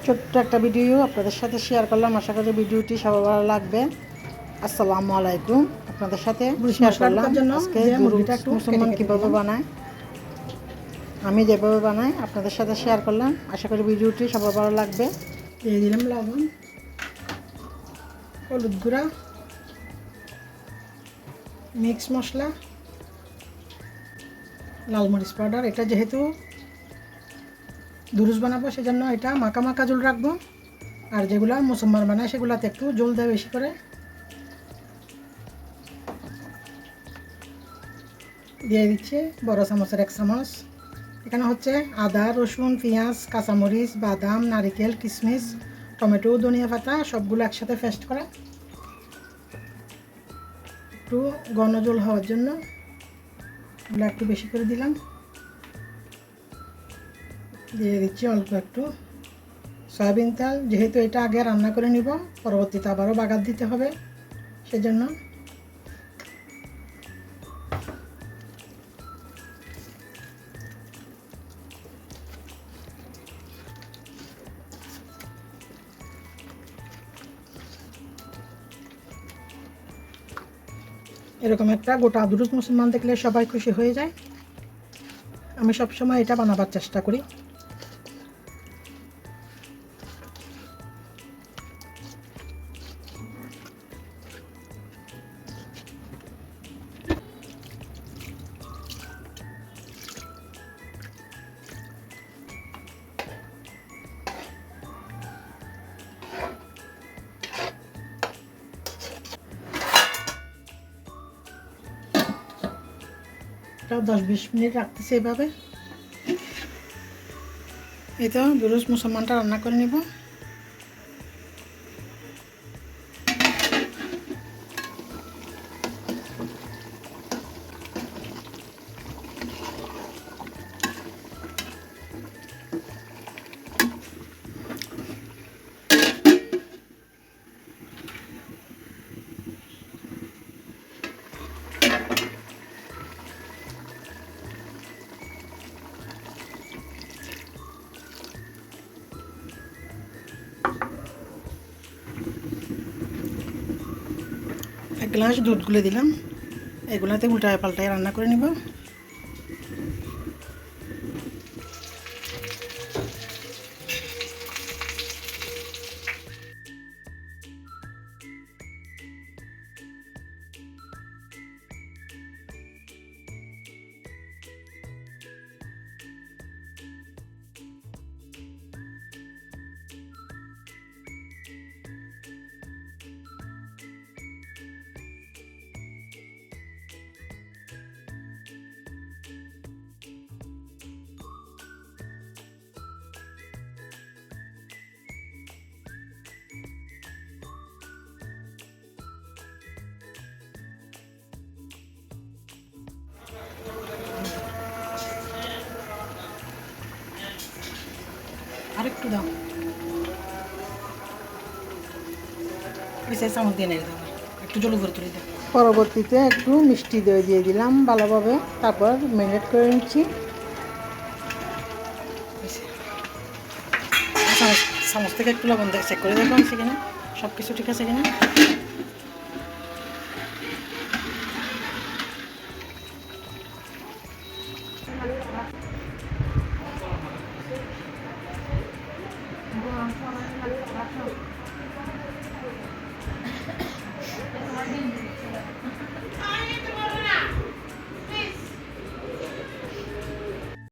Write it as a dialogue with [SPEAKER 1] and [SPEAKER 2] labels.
[SPEAKER 1] ছোট্ট একটা ভিডিও আপনাদের সাথে শেয়ার করলাম। আশা করি ভিডিওটি সবার ভালো লাগবে। আসসালামু আলাইকুম। আপনাদের সাথে শেয়ার করলাম আজকে মুসলমান কীভাবে বানায়, আমি যেভাবে বানাই আপনাদের সাথে শেয়ার করলাম। আশা করি ভিডিওটি সবার ভালো লাগবে।
[SPEAKER 2] দিয়ে দিলাম লবণ, হলুদ গুঁড়া, মিক্স মশলা, লাল মরিচ পাউডার। এটা যেহেতু দুরুস বানাবো সেজন্য এটা মাখা মাখা ঝোল রাখবো, আর যেগুলা মুসম্মান বানায় সেগুলাতে একটু ঝোল দেয় বেশি করে। দিয়ে দিচ্ছি বড় চামচের 1 চামচ। এখানে হচ্ছে আদা, রসুন, পেঁয়াজ, কাঁচামরিচ, বাদাম, নারিকেল, কিশমিশ, টমেটো, ধনিয়া পাতা সবগুলো একসাথে পেস্ট করা। একটু ঘন ঝোল হওয়ার জন্য এগুলো একটু বেশি করে দিলাম। দিয়ে দিচ্ছি অল্প একটু সয়াবিন তেল, যেহেতু এটা আগে রান্না করে নিব, পরবর্তীতে আবারও বাগার দিতে হবে, সেজন্য। এরকম একটা গোটা দুরুস মুসলমান দেখলে সবাই খুশি হয়ে যায়। আমি সবসময় এটা বানাবার চেষ্টা করি। এটা 10-20 মিনিট রাখতেছি এভাবে। এই তো দুরুস মুসলমানটা রান্না করে নিব। এক গ্লাস দুধ গুলে দিলাম, এগুলাতে উল্টায় পাল্টায় রান্না করে নিব। আরেকটু দাও, চামচ দিয়ে নেড়ে দাও, একটু জল উপরে তুলে দাও।
[SPEAKER 1] পরবর্তীতে একটু মিষ্টি দই দিয়ে দিলাম ভালোভাবে, তারপর ম্যারিনেট করে নিচ্ছি।
[SPEAKER 2] চামচ থেকে একটু লবণ চেক করে দেখো সেখানে সব কিছু ঠিক আছে কিনা।